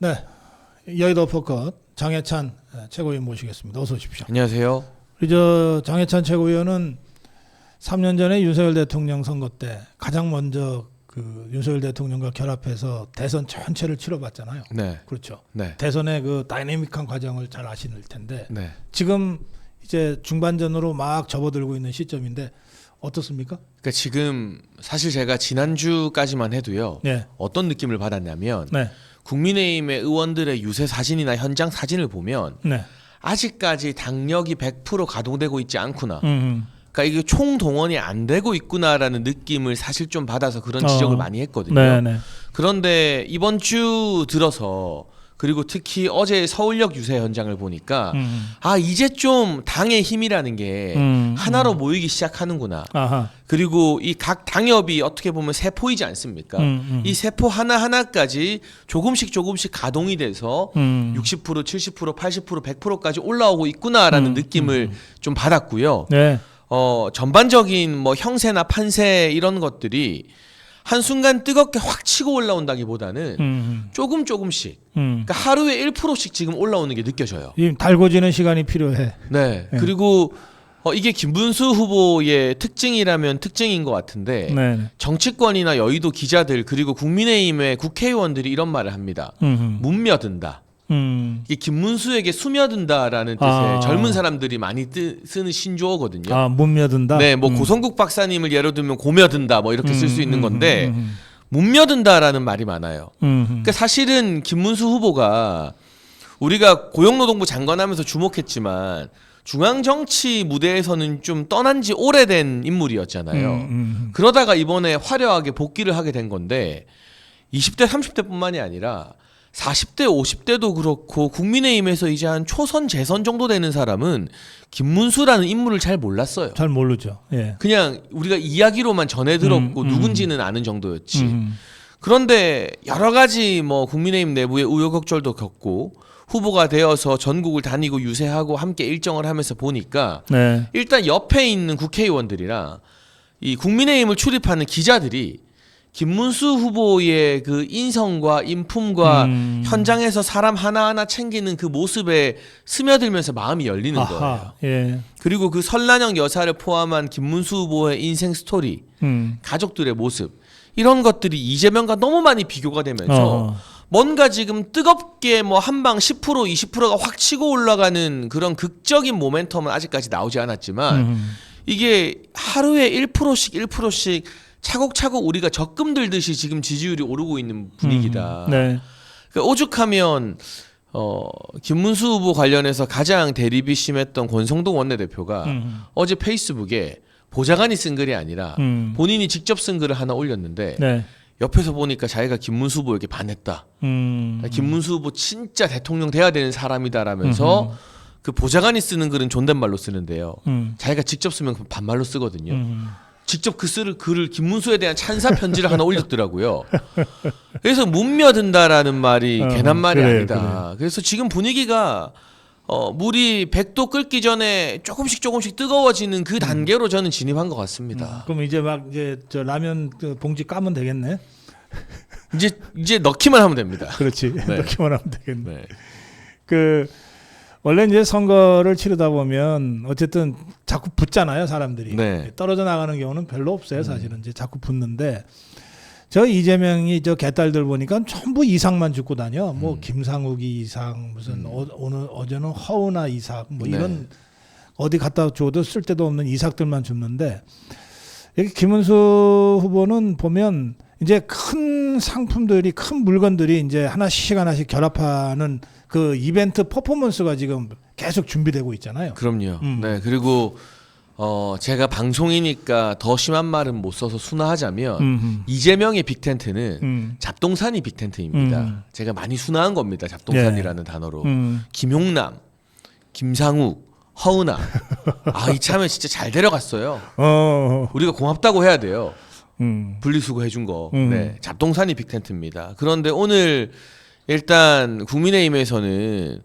네, 여의도 포컷 장해찬 최고위원 모시겠습니다. 어서 오십시오. 안녕하세요. 우리 저 장해찬 최고위원은 3년 전에 윤석열 대통령 선거 때 가장 먼저 그 윤석열 대통령과 결합해서 대선 전체를 치러봤잖아요. 네. 그렇죠. 네. 대선의 그 다이내믹한 과정을 잘 아실 텐데 네. 지금 이제 중반전으로 막 접어들고 있는 시점인데 어떻습니까? 그러니까 지금 사실 제가 지난주까지만 해도요. 네. 어떤 느낌을 받았냐면 네. 국민의힘의 의원들의 유세 사진이나 현장 사진을 보면 네. 아직까지 당력이 100% 가동되고 있지 않구나. 음. 그러니까 이게 총동원이 안 되고 있구나라는 느낌을 사실 좀 받아서 그런 지적을 많이 했거든요. 네네. 그런데 이번 주 들어서 그리고 특히 어제 서울역 유세 현장을 보니까 아 이제 좀 당의 힘이라는 게 하나로 모이기 시작하는구나. 아하. 그리고 이 각 당협이 어떻게 보면 세포이지 않습니까? 이 세포 하나하나까지 조금씩 가동이 돼서 60%, 70%, 80%, 100%까지 올라오고 있구나라는 느낌을 좀 받았고요. 네. 전반적인 뭐 형세나 판세 이런 것들이 한순간 뜨겁게 확 치고 올라온다기보다는 조금씩 그러니까 하루에 1%씩 지금 올라오는 게 느껴져요. 달궈지는 시간이 필요해. 네. 그리고 이게 김문수 후보의 특징이라면 특징인 것 같은데 네. 정치권이나 여의도 기자들 그리고 국민의힘의 국회의원들이 이런 말을 합니다. 묻며든다. 이게 김문수에게 스며든다라는 뜻의 젊은 사람들이 많이 쓰는 신조어거든요. 아, 묻며든다. 네, 뭐 고성국 박사님을 예로 들면 고며든다 뭐 이렇게 쓸 수 있는 건데 묻며든다라는 말이 많아요. 그러니까 사실은 김문수 후보가 우리가 고용노동부 장관하면서 주목했지만 중앙 정치 무대에서는 좀 떠난 지 오래된 인물이었잖아요. 그러다가 이번에 화려하게 복귀를 하게 된 건데 20대, 30대뿐만이 아니라 40대, 50대도 그렇고 국민의힘에서 이제 한 초선, 재선 정도 되는 사람은 김문수라는 인물을 잘 몰랐어요. 잘 모르죠. 예. 그냥 우리가 이야기로만 전해 들었고 누군지는 아는 정도였지. 그런데 여러 가지 뭐 국민의힘 내부의 우여곡절도 겪고 후보가 되어서 전국을 다니고 유세하고 함께 일정을 하면서 보니까 네. 일단 옆에 있는 국회의원들이랑 이 국민의힘을 출입하는 기자들이 김문수 후보의 그 인성과 인품과 현장에서 사람 하나하나 챙기는 그 모습에 스며들면서 마음이 열리는 거예요. 아하. 예. 그리고 그 설란영 여사를 포함한 김문수 후보의 인생 스토리, 가족들의 모습 이런 것들이 이재명과 너무 많이 비교가 되면서 뭔가 지금 뜨겁게 뭐 한방 10%, 20%가 확 치고 올라가는 그런 극적인 모멘텀은 아직까지 나오지 않았지만 이게 하루에 1%씩 차곡차곡 우리가 적금 들듯이 지금 지지율이 오르고 있는 분위기다. 네. 그러니까 오죽하면 김문수 후보 관련해서 가장 대립이 심했던 권성동 원내대표가 어제 페이스북에 보좌관이 쓴 글이 아니라 본인이 직접 쓴 글을 하나 올렸는데 네. 옆에서 보니까 자기가 김문수 후보에게 반했다. 김문수 후보 진짜 대통령 돼야 되는 사람이다라면서 그 보좌관이 쓰는 글은 존댓말로 쓰는데요. 자기가 직접 쓰면 반말로 쓰거든요. 직접 글을 김문수에 대한 찬사 편지를 하나 올렸더라고요. 그래서 묻며든다라는 말이 괜한 말이 아니다. 그래서 지금 분위기가 물이 100도 끓기 전에 조금씩 뜨거워지는 그 단계로 저는 진입한 것 같습니다. 그럼 이제 막 이제 저 라면 그 봉지 까면 되겠네. 이제 넣기만 하면 됩니다. 그렇지. 네. 넣기만 하면 되겠네. 네. 그 원래 이제 선거를 치르다 보면 어쨌든 자꾸 붙잖아요, 사람들이. 네. 떨어져 나가는 경우는 별로 없어요, 사실은. 이제 자꾸 붙는데 저 이재명이 저 개딸들 보니까 전부 이상만 죽고 다녀. 뭐 김상욱이 이상, 무슨 오늘 어제는 허은하 이삭, 뭐 네. 이런 어디 갖다 줘도 쓸데도 없는 이삭들만 죽는데 여기 김은수 후보는 보면 이제 큰 상품들이 큰 물건들이 이제 하나씩 결합하는 그 이벤트 퍼포먼스가 지금 계속 준비되고 있잖아요. 그럼요. 네. 그리고 제가 방송이니까 더 심한 말은 못 써서 순화하자면 이재명의 빅텐트는 잡동사니 빅텐트입니다. 제가 많이 순화한 겁니다. 잡동사니라는 단어로. 김용남, 김상욱, 허은하. 이참에 진짜 잘 데려갔어요. 우리가 고맙다고 해야 돼요. 분리수거 해준 거. 네. 잡동사니 빅텐트입니다. 그런데 오늘 일단 국민의힘에서는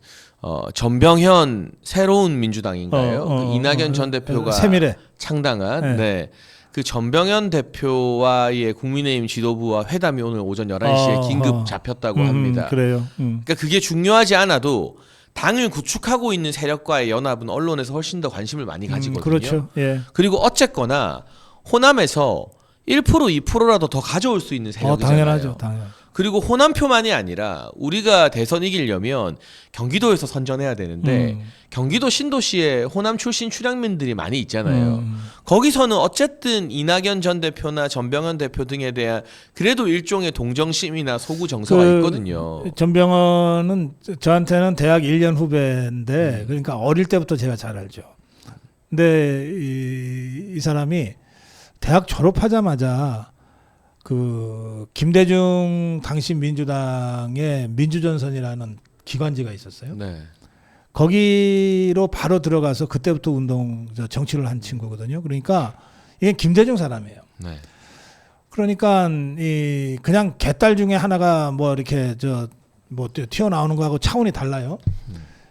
전병현 새로운 민주당인가요? 그 이낙연 전 대표가 세밀해. 창당한 네. 그 전병현 대표와의 국민의힘 지도부와 회담이 오늘 오전 11시에 긴급 잡혔다고 합니다. 그래요. 그러니까 그게 중요하지 않아도 당을 구축하고 있는 세력과의 연합은 언론에서 훨씬 더 관심을 많이 가지거든요. 그렇죠. 예. 그리고 어쨌거나 호남에서 1% 2%라도 더 가져올 수 있는 세력이잖아요. 당연하죠. 그리고 호남표만이 아니라 우리가 대선 이기려면 경기도에서 선전해야 되는데 경기도 신도시에 호남 출신 출향민들이 많이 있잖아요. 거기서는 어쨌든 이낙연 전 대표나 전병헌 대표 등에 대한 그래도 일종의 동정심이나 소구 정서가 있거든요. 전병헌은 저한테는 대학 1년 후배인데 그러니까 어릴 때부터 제가 잘 알죠. 근데 이 사람이 대학 졸업하자마자 그 김대중 당시 민주당의 민주전선이라는 기관지가 있었어요. 네. 거기로 바로 들어가서 그때부터 정치를 한 친구거든요. 그러니까 이게 김대중 사람이에요. 네. 그러니까 이 그냥 개딸 중에 하나가 뭐 이렇게 튀어나오는 거하고 차원이 달라요.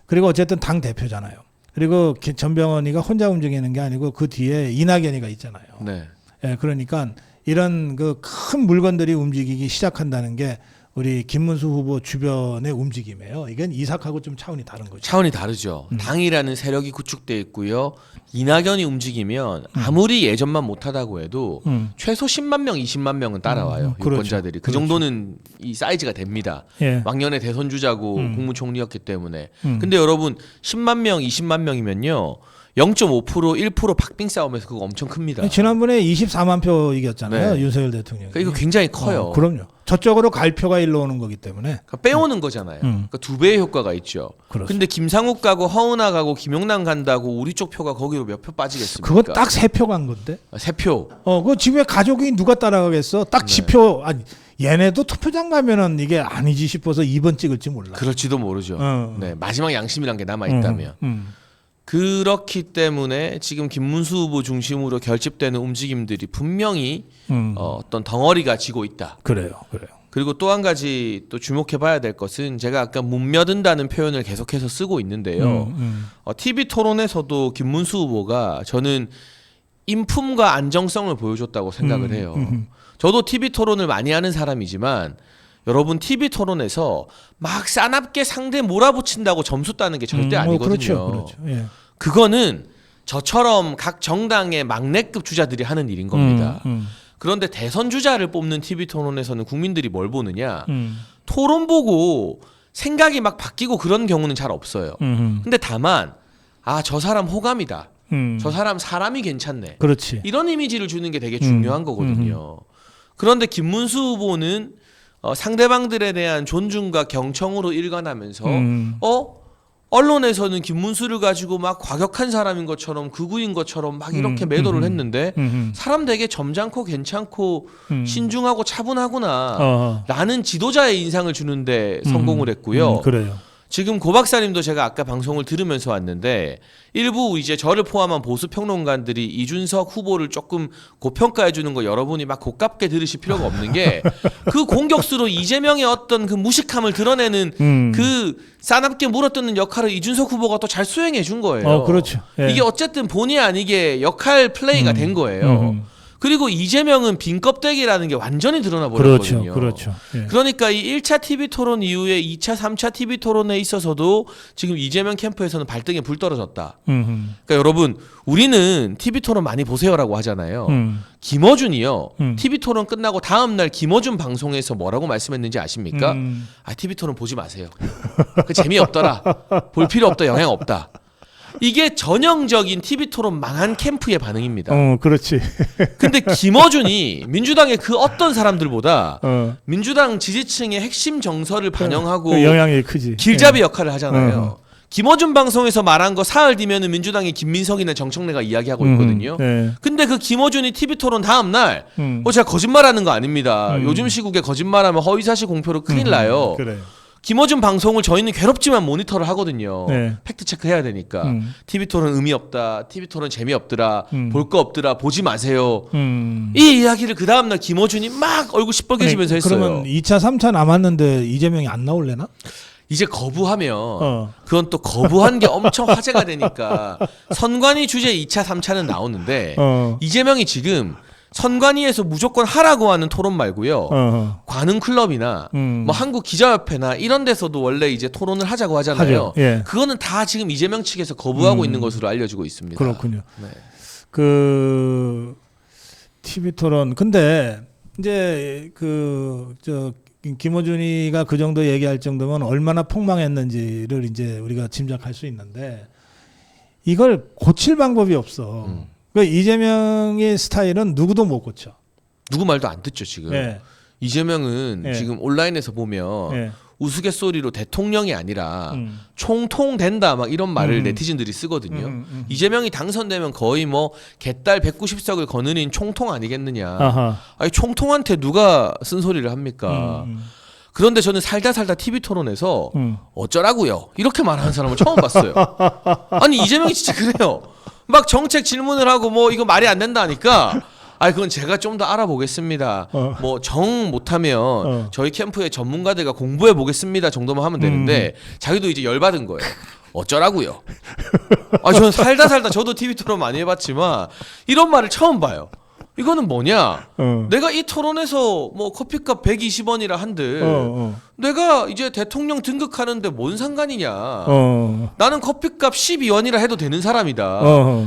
그리고 어쨌든 당 대표잖아요. 그리고 전병헌이가 혼자 움직이는 게 아니고 그 뒤에 이낙연이가 있잖아요. 네. 예, 그러니까 이런 그 큰 물건들이 움직이기 시작한다는 게 우리 김문수 후보 주변의 움직임이에요. 이건 이삭하고 좀 차원이 다른 거죠. 차원이 다르죠. 당이라는 세력이 구축돼 있고요. 이낙연이 움직이면 아무리 예전만 못하다고 해도 최소 10만 명, 20만 명은 따라와요. 그렇죠. 유권자들이. 그 정도는 이 사이즈가 됩니다. 예. 왕년에 대선 주자고 국무총리였기 때문에. 근데 여러분 10만 명, 20만 명이면요. 0.5%, 1% 박빙 싸움에서 그거 엄청 큽니다. 지난번에 24만 표 이겼잖아요. 네. 윤석열 대통령이. 그러니까 이거 굉장히 커요. 그럼요. 저쪽으로 갈 표가 일로 오는 거기 때문에. 그러니까 빼오는 거잖아요. 그러니까 두 배의 효과가 있죠. 그렇습니다. 근데 김상욱 가고 허은하 가고 김용남 간다고 우리 쪽 표가 거기로 몇 표 빠지겠습니까? 그거 딱 3표 간 건데. 3표. 그 집에 가족이 누가 따라가겠어? 딱 지표. 아니 얘네도 투표장 가면은 이게 아니지 싶어서 2번 찍을지 몰라. 그럴지도 모르죠. 네, 마지막 양심이란 게 남아 있다면. 그렇기 때문에 지금 김문수 후보 중심으로 결집되는 움직임들이 분명히 어떤 덩어리가 지고 있다. 그래요. 그리고 또 한 가지 또 주목해봐야 될 것은 제가 아까 묻며든다는 표현을 계속해서 쓰고 있는데요. TV 토론에서도 김문수 후보가 저는 인품과 안정성을 보여줬다고 생각을 해요. 저도 TV 토론을 많이 하는 사람이지만 여러분 TV 토론에서 막 싸납게 상대 몰아붙인다고 점수 따는 게 절대 아니거든요. 그렇죠. 예. 그거는 저처럼 각 정당의 막내급 주자들이 하는 일인 겁니다. 그런데 대선 주자를 뽑는 TV 토론에서는 국민들이 뭘 보느냐? 토론 보고 생각이 막 바뀌고 그런 경우는 잘 없어요. 근데 다만 저 사람 호감이다. 저 사람 사람이 괜찮네. 그렇지. 이런 이미지를 주는 게 되게 중요한 거거든요. 그런데 김문수 후보는 상대방들에 대한 존중과 경청으로 일관하면서 언론에서는 김문수를 가지고 막 과격한 사람인 것처럼 극우인 것처럼 막 이렇게 매도를 했는데 사람 되게 점잖고 괜찮고 신중하고 차분하구나 라는 지도자의 인상을 주는데 성공을 했고요. 그래요. 지금 고 박사님도 제가 아까 방송을 들으면서 왔는데 일부 이제 저를 포함한 보수 평론가들이 이준석 후보를 조금 고평가해 주는 거 여러분이 막 고깝게 들으실 필요가 없는 게 그 공격수로 이재명의 어떤 그 무식함을 드러내는 그 싸납게 물어뜯는 역할을 이준석 후보가 또 잘 수행해 준 거예요. 그렇죠. 예. 이게 어쨌든 본의 아니게 역할 플레이가 된 거예요. 그리고 이재명은 빈 껍데기라는 게 완전히 드러나 버렸거든요. 그렇죠. 예. 그러니까 이 1차 TV 토론 이후에 2차, 3차 TV 토론에 있어서도 지금 이재명 캠프에서는 발등에 불 떨어졌다. 그러니까 여러분 우리는 TV 토론 많이 보세요라고 하잖아요. 김어준이요. TV 토론 끝나고 다음 날 김어준 방송에서 뭐라고 말씀했는지 아십니까? TV 토론 보지 마세요. 그 재미없더라. 볼 필요 없다. 영향 없다. 이게 전형적인 TV 토론 망한 캠프의 반응입니다. 그렇지. 근데 김어준이 민주당의 그 어떤 사람들보다 민주당 지지층의 핵심 정서를 반영하고 그 영향이 크지. 길잡이 역할을 하잖아요. 김어준 방송에서 말한 거 사흘 뒤면은 민주당의 김민석이나 정청래가 이야기하고 있거든요. 근데 그 김어준이 TV 토론 다음 날 제가 거짓말하는 거 아닙니다. 요즘 시국에 거짓말하면 허위사실 공표로 큰일 나요. 그래. 김어준 방송을 저희는 괴롭지만 모니터를 하거든요. 네. 팩트 체크해야 되니까. TV 토론 의미 없다. TV 토론 재미없더라. 볼 거 없더라. 보지 마세요. 이 이야기를 그 다음날 김어준이 막 얼굴 시뻘개지면서 했어요. 그러면 2차, 3차 남았는데 이재명이 안 나올래나? 이제 거부하면 그건 또 거부한 게 엄청 화제가 되니까 선관위 주제 2차, 3차는 나오는데 이재명이 지금 선관위에서 무조건 하라고 하는 토론 말고요. 관훈 클럽이나 뭐 한국 기자협회나 이런 데서도 원래 이제 토론을 하자고 하잖아요. 예. 그거는 다 지금 이재명 측에서 거부하고 있는 것으로 알려지고 있습니다. 그렇군요. 네. 그 TV 토론 근데 이제 김어준이가 그 정도 얘기할 정도면 얼마나 폭망했는지를 이제 우리가 짐작할 수 있는데 이걸 고칠 방법이 없어. 그러니까 이재명의 스타일은 누구도 못 고쳐. 누구 말도 안 듣죠 지금. 예. 이재명은 예. 지금 온라인에서 보면 예. 우스갯소리로 대통령이 아니라 총통된다 막 이런 말을 네티즌들이 쓰거든요. 이재명이 당선되면 거의 뭐 개딸 190석을 거느린 총통 아니겠느냐. 아하. 아니 총통한테 누가 쓴소리를 합니까? 그런데 저는 살다 TV 토론에서 어쩌라고요? 이렇게 말하는 사람을 처음 봤어요. 아니 이재명이 진짜 그래요. 막 정책 질문을 하고 뭐 이거 말이 안 된다니까. 아 그건 제가 좀 더 알아보겠습니다. 뭐 정 못하면 저희 캠프의 전문가들과 공부해 보겠습니다 정도만 하면 되는데 자기도 이제 열받은 거예요. 어쩌라고요? 아 저는 살다 저도 TV 토론 많이 해봤지만 이런 말을 처음 봐요. 이거는 뭐냐? 내가 이 토론에서 뭐 커피값 120원이라 한들 내가 이제 대통령 등극하는데 뭔 상관이냐? 나는 커피값 12원이라 해도 되는 사람이다.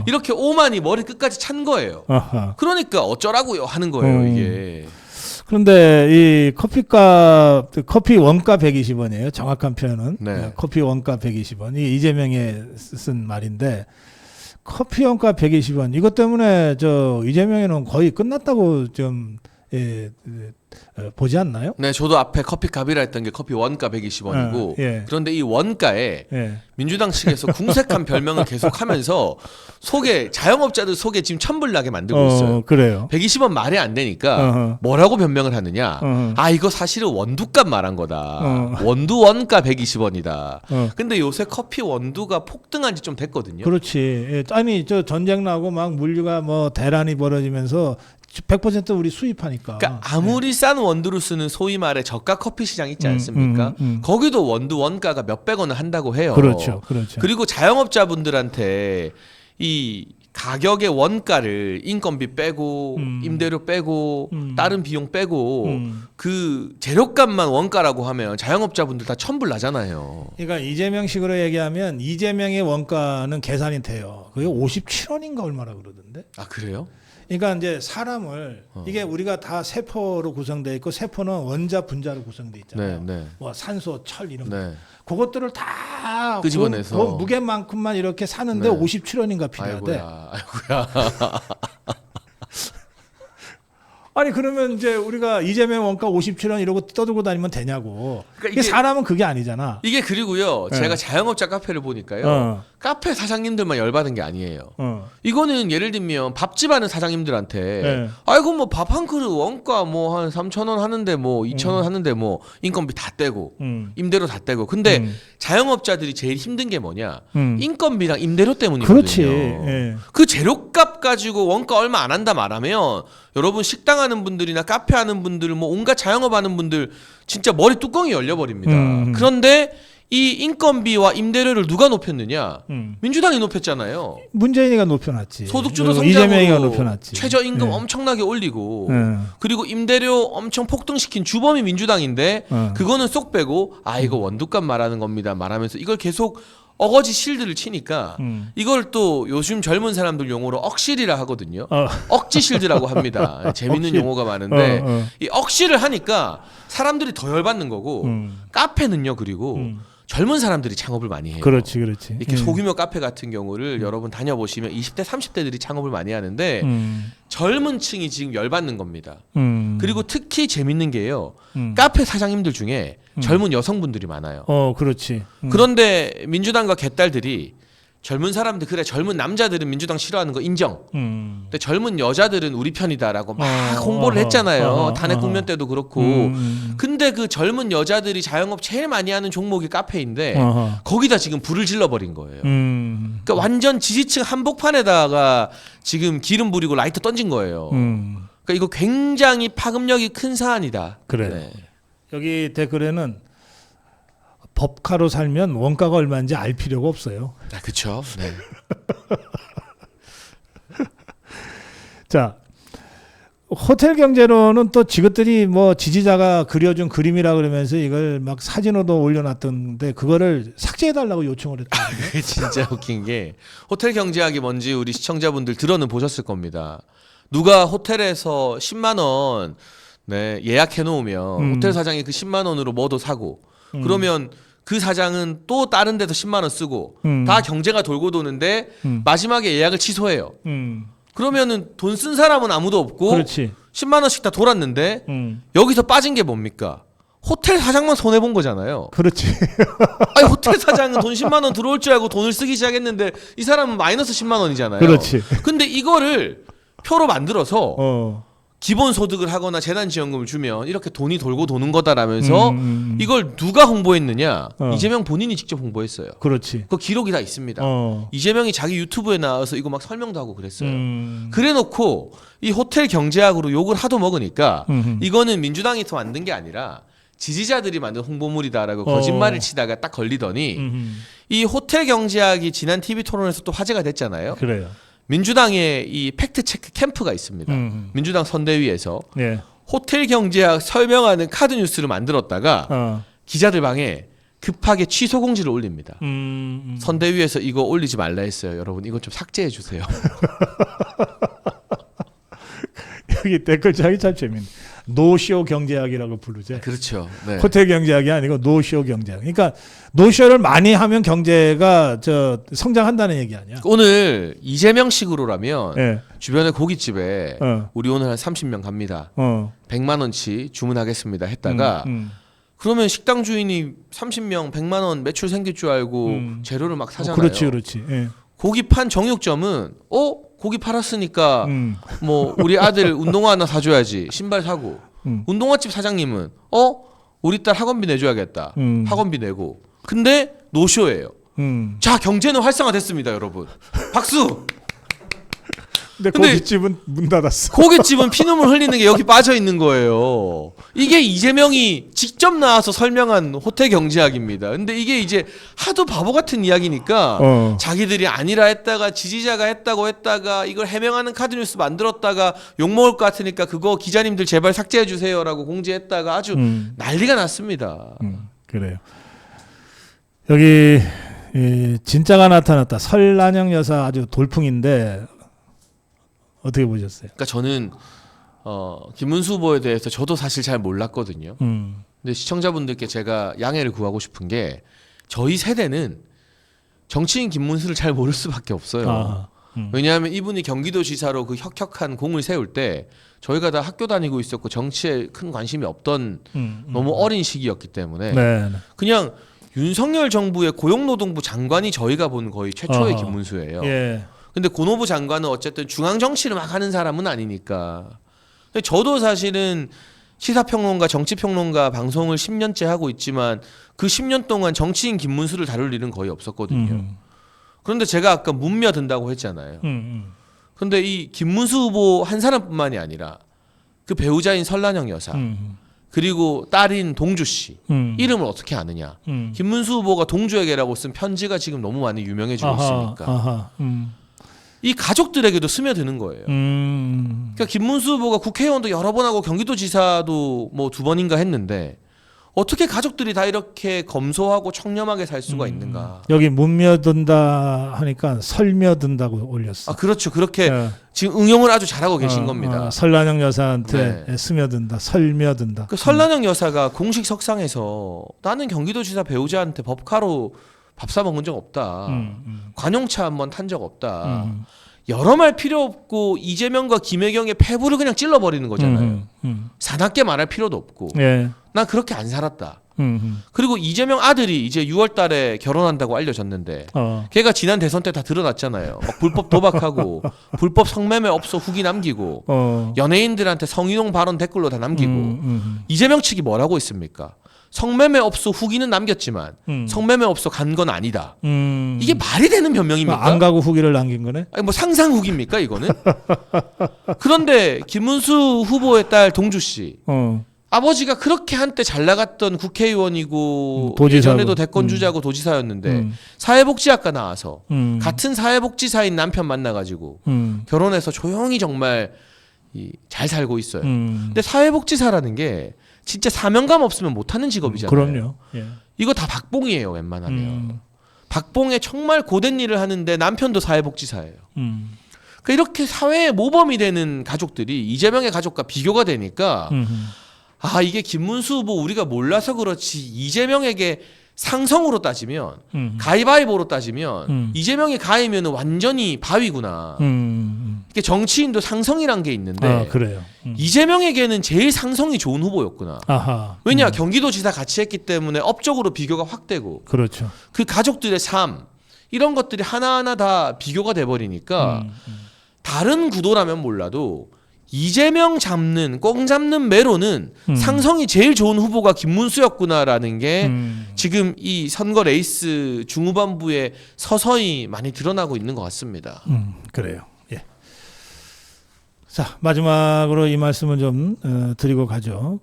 이렇게 오만이 머리 끝까지 찬 거예요. 그러니까 어쩌라고요 하는 거예요 이게. 그런데 이 커피 원가 120원이에요. 정확한 표현은. 네. 커피 원가 120원. 이 이재명이 쓴 말인데 커피 원가 120원. 이것 때문에 이재명이는 거의 끝났다고 좀 보지 않나요? 네, 저도 앞에 커피값이라 했던 게 커피 원가 120원이고 예. 그런데 이 원가에 예. 민주당 측에서 궁색한 별명을 계속하면서 자영업자들 속에 지금 천불나게 만들고 있어요. 그래요. 120원 말이 안 되니까 뭐라고 변명을 하느냐? 아 이거 사실은 원두값 말한 거다. 원두 원가 120원이다. 근데 요새 커피 원두가 폭등한 지 좀 됐거든요. 그렇지. 예. 아니 전쟁 나고 막 물류가 뭐 대란이 벌어지면서 100% 우리 수입하니까. 그러니까 아무리 싼 원두를 쓰는 소위 말해 저가 커피 시장 있지 않습니까? 거기도 원두 원가가 몇백 원을 한다고 해요. 그렇죠. 그리고 자영업자분들한테 이 가격의 원가를 인건비 빼고 임대료 빼고 다른 비용 빼고 그 재료값만 원가라고 하면 자영업자분들 다 천불 나잖아요. 그러니까 이재명식으로 얘기하면 이재명의 원가는 계산이 돼요. 그게 57원인가 얼마라 그러던데. 아 그래요? 그러니까 이제 사람을 이게 우리가 다 세포로 구성되어 있고 세포는 원자 분자로 구성되어 있잖아요. 네. 뭐 산소, 철 이런 거. 네. 그것들을 다 끄집어내서 그 무게만큼만 이렇게 사는데 네. 57원인가 필요하대. 아이고야. 아니 그러면 이제 우리가 이재명 원가 57원 이러고 떠들고 다니면 되냐고. 그러니까 이게 사람은 그게 아니잖아. 이게 그리고요. 네. 제가 자영업자 카페를 보니까요. 카페 사장님들만 열받은 게 아니에요. 이거는 예를 들면 밥집 하는 사장님들한테 네. 아이고 뭐 밥 한 그릇 원가 뭐 한 3,000원 하는데 뭐 2,000원 하는데 뭐 인건비 다 떼고 임대료 다 떼고. 근데 자영업자들이 제일 힘든 게 뭐냐? 인건비랑 임대료 때문이거든요. 그렇지. 예. 그 재료값 가지고 원가 얼마 안 한다 말하면 여러분 식당 하는 분들이나 카페 하는 분들 뭐 온갖 자영업 하는 분들 진짜 머리 뚜껑이 열려버립니다. 그런데 이 인건비와 임대료를 누가 높였느냐? 민주당이 높였잖아요. 문재인이가 높여놨지. 소득주도 이재명이가 성장으로 높여놨지. 최저임금 네. 엄청나게 올리고 네. 그리고 임대료 엄청 폭등시킨 주범이 민주당인데 그거는 쏙 빼고 아 이거 원두값 말하는 겁니다 말하면서 이걸 계속 어거지 실드를 치니까 이걸 또 요즘 젊은 사람들 용어로 억실이라 하거든요. 억지 실드라고 합니다. 재밌는 억실. 용어가 많은데 이 억실을 하니까 사람들이 더 열받는 거고 카페는요 그리고 젊은 사람들이 창업을 많이 해요. 그렇지. 이렇게 소규모 카페 같은 경우를 여러분 다녀보시면 20대 30대들이 창업을 많이 하는데 젊은 층이 지금 열받는 겁니다. 그리고 특히 재밌는 게요. 카페 사장님들 중에 젊은 여성분들이 많아요. 그렇지. 그런데 민주당과 개딸들이 젊은 사람들 그래 젊은 남자들은 민주당 싫어하는 거 인정. 근데 젊은 여자들은 우리 편이다라고 막 홍보를 했잖아요. 탄핵 국면 때도 그렇고. 근데 그 젊은 여자들이 자영업 제일 많이 하는 종목이 카페인데 거기다 지금 불을 질러버린 거예요. 그러니까 완전 지지층 한복판에다가 지금 기름 부리고 라이터 던진 거예요. 그러니까 이거 굉장히 파급력이 큰 사안이다. 그래. 네. 여기 댓글에는 법카로 살면 원가가 얼마인지 알 필요가 없어요. 아, 그렇죠. 네. 자, 호텔 경제로는 또 지것들이 뭐 지지자가 그려준 그림이라 그러면서 이걸 막 사진으로도 올려놨던데 그거를 삭제해달라고 요청을 했다. 그게 진짜 웃긴 게 호텔 경제학이 뭔지 우리 시청자분들 들어는 보셨을 겁니다. 누가 호텔에서 10만 원 네, 예약해 놓으면 호텔 사장이 그 10만 원으로 뭐도 사고 그러면 그 사장은 또 다른 데서 10만 원 쓰고 다 경제가 돌고 도는데 마지막에 예약을 취소해요. 그러면은 돈 쓴 사람은 아무도 없고 그렇지. 10만 원씩 다 돌았는데 여기서 빠진 게 뭡니까? 호텔 사장만 손해 본 거잖아요. 그렇지. 아니 호텔 사장은 돈 10만 원 들어올 줄 알고 돈을 쓰기 시작했는데 이 사람은 마이너스 10만 원이잖아요. 그렇지. 근데 이거를 표로 만들어서 어. 기본소득을 하거나 재난지원금을 주면 이렇게 돈이 돌고 도는 거다라면서 이걸 누가 홍보했느냐? 이재명 본인이 직접 홍보했어요. 그렇지. 그 기록이 다 있습니다. 어. 이재명이 자기 유튜브에 나와서 이거 막 설명도 하고 그랬어요. 그래놓고 이 호텔 경제학으로 욕을 하도 먹으니까 이거는 민주당이 더 만든 게 아니라 지지자들이 만든 홍보물이다라고 거짓말을 치다가 딱 걸리더니 이 호텔 경제학이 지난 TV 토론에서 또 화제가 됐잖아요. 그래요. 민주당의 이 팩트 체크 캠프가 있습니다. 민주당 선대위에서 예. 호텔 경제학 설명하는 카드 뉴스를 만들었다가 기자들 방에 급하게 취소 공지를 올립니다. 선대위에서 이거 올리지 말라 했어요. 여러분 이거 좀 삭제해 주세요. 여기 댓글창이 참 재밌네. 노쇼 경제학이라고 부르죠. 그렇죠. 네. 호텔 경제학이 아니고 노쇼 경제학. 그러니까 노쇼를 많이 하면 경제가 성장한다는 얘기 아니야. 오늘 이재명식으로라면 예. 주변에 고깃집에 우리 오늘 한 30명 갑니다. 100만 원치 주문하겠습니다 했다가 그러면 식당 주인이 30명 100만 원 매출 생길 줄 알고 재료를 막 사잖아요. 그렇지. 예. 고기 판 정육점은 고기 팔았으니까 뭐 우리 아들 운동화 하나 사줘야지 신발 사고 운동화집 사장님은 우리 딸 학원비 내줘야겠다 학원비 내고 근데 노쇼예요. 자 경제는 활성화됐습니다 여러분 박수. 근데 고깃집은 문 닫았어. 고깃집은 피눈물 흘리는 게 여기 빠져 있는 거예요. 이게 이재명이 직접 나와서 설명한 호텔 경제학입니다. 근데 이게 이제 하도 바보 같은 이야기니까 자기들이 아니라 했다가 지지자가 했다고 했다가 이걸 해명하는 카드뉴스 만들었다가 욕먹을 것 같으니까 그거 기자님들 제발 삭제해 주세요라고 공지했다가 아주 난리가 났습니다. 그래요. 여기 진짜가 나타났다. 설난영 여사 아주 돌풍인데 어떻게 보셨어요? 그러니까 저는 김문수 후보에 대해서 저도 사실 잘 몰랐거든요. 근데 시청자분들께 제가 양해를 구하고 싶은 게 저희 세대는 정치인 김문수를 잘 모를 수밖에 없어요. 왜냐하면 이분이 경기도지사로 그 혁혁한 공을 세울 때 저희가 다 학교 다니고 있었고 정치에 큰 관심이 없던 너무 어린 시기였기 때문에 그냥 윤석열 정부의 고용노동부 장관이 저희가 본 거의 최초의 김문수예요. 예. 근데 고노부 장관은 어쨌든 중앙 정치를 막 하는 사람은 아니니까. 근데 저도 사실은 시사평론가, 정치평론가 방송을 10년째 하고 있지만 그 10년 동안 정치인 김문수를 다룰 일은 거의 없었거든요. 그런데 제가 아까 문며든다고 했잖아요. 그런데 이 김문수 후보 한 사람뿐만이 아니라 그 배우자인 설난영 여사 그리고 딸인 동주 씨 이름을 어떻게 아느냐. 김문수 후보가 동주에게라고 쓴 편지가 지금 너무 많이 유명해지고 있으니까. 이 가족들에게도 스며드는 거예요. 그러니까 김문수 후보가 국회의원도 여러 번 하고 경기도지사도 뭐 2번인가 했는데 어떻게 가족들이 다 이렇게 검소하고 청렴하게 살 수가 있는가? 여기 문며든다 하니까 설며든다고 올렸어. 그렇죠. 그렇게 지금 응용을 아주 잘하고 계신 겁니다. 설난영 여사한테 스며든다, 설며든다. 그 설난영 여사가 공식 석상에서 나는 경기도지사 배우자한테 법카로 밥 사 먹은 적 없다. 관용차 한번 탄 적 없다. 여러 말 필요 없고 이재명과 김혜경의 패부를 그냥 찔러버리는 거잖아요. 사납게 말할 필요도 없고. 예. 난 그렇게 안 살았다. 그리고 이재명 아들이 이제 6월 달에 결혼한다고 알려졌는데 걔가 지난 대선 때 다 드러났잖아요. 막 불법 도박하고 불법 성매매 업소 후기 남기고 연예인들한테 성희롱 발언 댓글로 다 남기고 이재명 측이 뭐라고 있습니까? 성매매 업소 후기는 남겼지만 성매매 업소 간 건 아니다. 이게 말이 되는 변명입니까? 안 가고 후기를 남긴 거네? 아니 뭐 상상 후기입니까 이거는? 그런데 김문수 후보의 딸 동주 씨 아버지가 그렇게 한때 잘 나갔던 국회의원이고 예전에도 대권 주자고 도지사였는데 사회복지학과 나와서 같은 사회복지사인 남편 만나가지고 결혼해서 조용히 정말 잘 살고 있어요. 근데 사회복지사라는 게 진짜 사명감 없으면 못하는 직업이잖아요. 그럼요. 예. 이거 다 박봉이에요, 웬만하면. 박봉에 정말 고된 일을 하는데 남편도 사회복지사예요. 그러니까 이렇게 사회의 모범이 되는 가족들이 이재명의 가족과 비교가 되니까 아, 이게 김문수 후보 우리가 몰라서 그렇지 이재명에게 상성으로 따지면 가위바위보로 따지면 이재명이 가이면 완전히 바위구나. 이게 정치인도 상성이란 게 있는데 아, 그래요. 이재명에게는 제일 상성이 좋은 후보였구나. 아하. 왜냐 경기도지사 같이 했기 때문에 업적으로 비교가 확 되고 그렇죠. 그 가족들의 삶 이런 것들이 하나하나 다 비교가 돼버리니까 다른 구도라면 몰라도 이재명 잡는 꽁 잡는 매로는 상성이 제일 좋은 후보가 김문수였구나라는 게 지금 이 선거 레이스 중후반부에 서서히 많이 드러나고 있는 것 같습니다. 그래요. 예. 자, 마지막으로 이 말씀을 좀 드리고 가죠.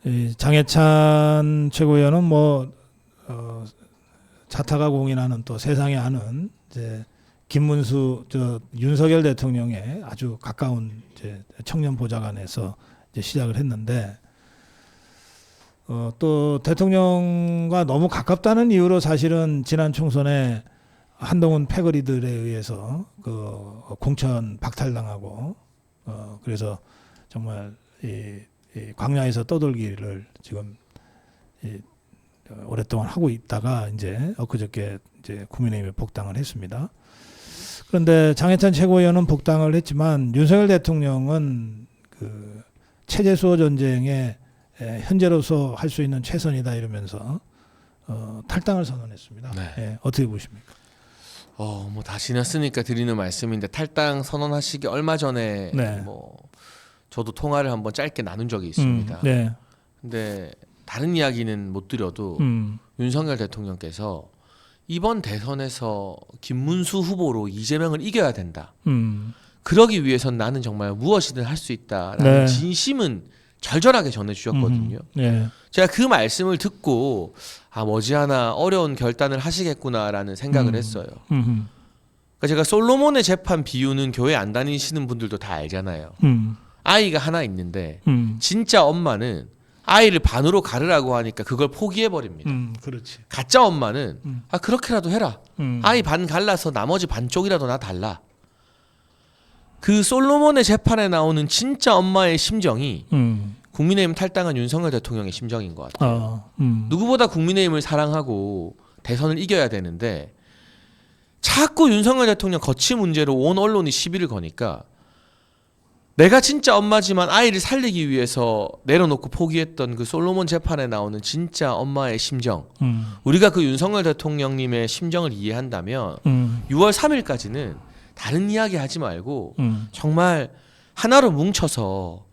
이 장해찬 최고위원은 뭐 자타가 공인하는 또 세상에 아는 이제 김문수 윤석열 대통령의 아주 가까운 이제 청년 보좌관에서 이제 시작을 했는데 또 대통령과 너무 가깝다는 이유로 사실은 지난 총선에 한동훈 패거리들에 의해서 그 공천 박탈당하고 그래서 정말 이 광야에서 떠돌기를 지금 오랫동안 하고 있다가 이제 엊그저께 이제 국민의힘에 복당을 했습니다. 그런데 장해찬 최고위원은 복당을 했지만 윤석열 대통령은 그 체제 수호 전쟁에 현재로서 할 수 있는 최선이다 이러면서 탈당을 선언했습니다. 네. 예, 어떻게 보십니까? 뭐 다 지났으니까 드리는 말씀인데 탈당 선언하시기 얼마 전에 네. 뭐 저도 통화를 한번 짧게 나눈 적이 있습니다. 네. 근데 다른 이야기는 못 드려도 윤석열 대통령께서 이번 대선에서 김문수 후보로 이재명을 이겨야 된다. 그러기 위해선 나는 정말 무엇이든 할 수 있다라는 네. 진심은 절절하게 전해주셨거든요. 네. 제가 그 말씀을 듣고 머지않아 어려운 결단을 하시겠구나라는 생각을 했어요. 그러니까 제가 솔로몬의 재판 비유는 교회 안 다니시는 분들도 다 알잖아요. 아이가 하나 있는데 진짜 엄마는 아이를 반으로 가르라고 하니까 그걸 포기해버립니다. 그렇지. 가짜 엄마는 그렇게라도 해라. 아이 반 갈라서 나머지 반쪽이라도 나 달라. 그 솔로몬의 재판에 나오는 진짜 엄마의 심정이 국민의힘 탈당한 윤석열 대통령의 심정인 것 같아요. 누구보다 국민의힘을 사랑하고 대선을 이겨야 되는데 자꾸 윤석열 대통령 거취 문제로 온 언론이 시비를 거니까 내가 진짜 엄마지만 아이를 살리기 위해서 내려놓고 포기했던 그 솔로몬 재판에 나오는 진짜 엄마의 심정. 우리가 그 윤석열 대통령님의 심정을 이해한다면 6월 3일까지는 다른 이야기 하지 말고 정말 하나로 뭉쳐서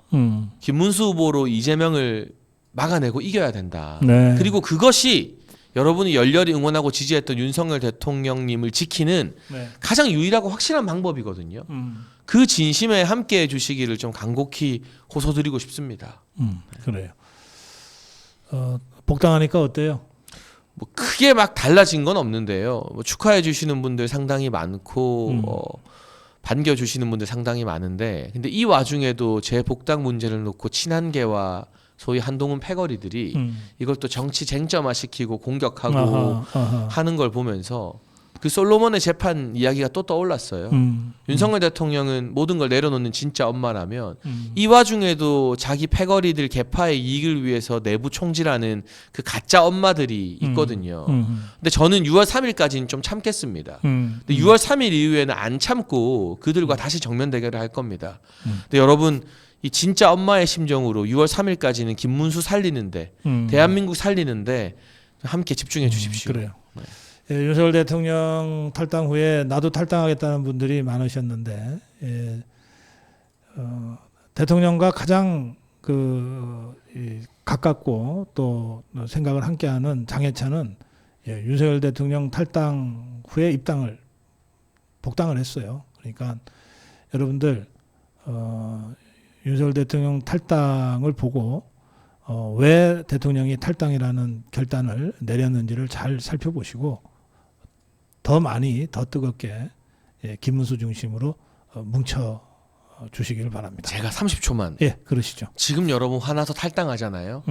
김문수 후보로 이재명을 막아내고 이겨야 된다. 네. 그리고 그것이 여러분이 열렬히 응원하고 지지했던 윤석열 대통령님을 지키는 네. 가장 유일하고 확실한 방법이거든요. 그 진심에 함께해 주시기를 좀 간곡히 호소드리고 싶습니다. 그래요. 복당하니까 어때요? 뭐 크게 막 달라진 건 없는데요. 뭐 축하해 주시는 분들 상당히 많고 반겨 주시는 분들 상당히 많은데 근데 이 와중에도 제 복당 문제를 놓고 친한계와 소위 한동훈 패거리들이 이걸 또 정치 쟁점화시키고 공격하고 하는 걸 보면서 그 솔로몬의 재판 이야기가 또 떠올랐어요. 윤석열 대통령은 모든 걸 내려놓는 진짜 엄마라면 이 와중에도 자기 패거리들 개파의 이익을 위해서 내부 총질하는 그 가짜 엄마들이 있거든요. 근데 저는 6월 3일까지는 좀 참겠습니다. 근데 6월 3일 이후에는 안 참고 그들과 다시 정면 대결을 할 겁니다. 근데 여러분 이 진짜 엄마의 심정으로 6월 3일까지는 김문수 살리는데 대한민국 살리는데 함께 집중해 주십시오. 그래요. 예, 윤석열 대통령 탈당 후에 나도 탈당하겠다는 분들이 많으셨는데 대통령과 가장 가깝고 또 생각을 함께하는 장해찬은 윤석열 대통령 탈당 후에 복당을 했어요. 그러니까 여러분들 윤석열 대통령 탈당을 보고 왜 대통령이 탈당이라는 결단을 내렸는지를 잘 살펴보시고 더 많이 더 뜨겁게 김문수 중심으로 뭉쳐 주시기를 바랍니다. 제가 30초만. 예, 그러시죠. 지금 여러분 화나서 탈당하잖아요.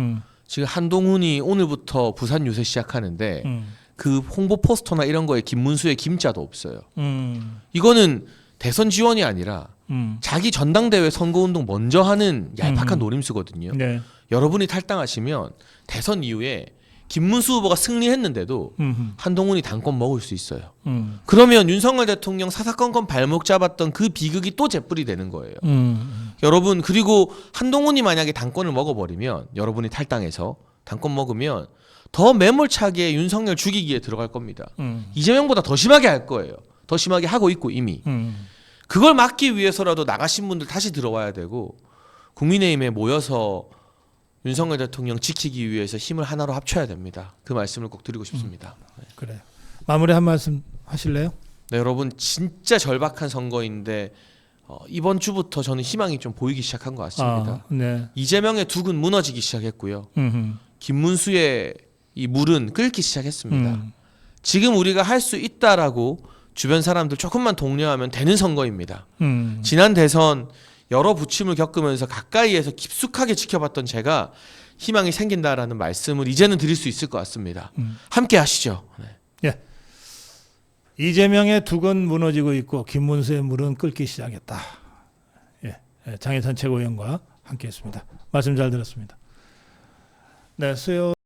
지금 한동훈이 오늘부터 부산 유세 시작하는데 그 홍보 포스터나 이런 거에 김문수의 김자도 없어요. 이거는 대선 지원이 아니라 자기 전당대회 선거운동 먼저 하는 얄팍한 노림수거든요. 네. 여러분이 탈당하시면 대선 이후에 김문수 후보가 승리했는데도 한동훈이 당권 먹을 수 있어요. 그러면 윤석열 대통령 사사건건 발목 잡았던 그 비극이 또 재뿔이 되는 거예요. 여러분, 그리고 한동훈이 만약에 당권을 먹어버리면, 여러분이 탈당해서 당권 먹으면 더 매몰차게 윤석열 죽이기에 들어갈 겁니다. 이재명보다 더 심하게 할 거예요. 더 심하게 하고 있고 이미. 그걸 막기 위해서라도 나가신 분들 다시 들어와야 되고, 국민의힘에 모여서 윤석열 대통령 지키기 위해서 힘을 하나로 합쳐야 됩니다. 그 말씀을 꼭 드리고 싶습니다. 그래요. 마무리 한 말씀 하실래요? 네, 여러분, 진짜 절박한 선거인데 이번 주부터 저는 희망이 좀 보이기 시작한 것 같습니다. 네. 이재명의 둑은 무너지기 시작했고요. 김문수의 이 물은 끓기 시작했습니다. 지금 우리가 할 수 있다라고 주변 사람들 조금만 독려하면 되는 선거입니다. 지난 대선 여러 부침을 겪으면서 가까이에서 깊숙하게 지켜봤던 제가 희망이 생긴다라는 말씀을 이제는 드릴 수 있을 것 같습니다. 함께 하시죠. 네. 예. 이재명의 둑은 무너지고 있고 김문수의 물은 끓기 시작했다. 예. 장혜선 최고위원과 함께했습니다. 말씀 잘 들었습니다. 네, 수요.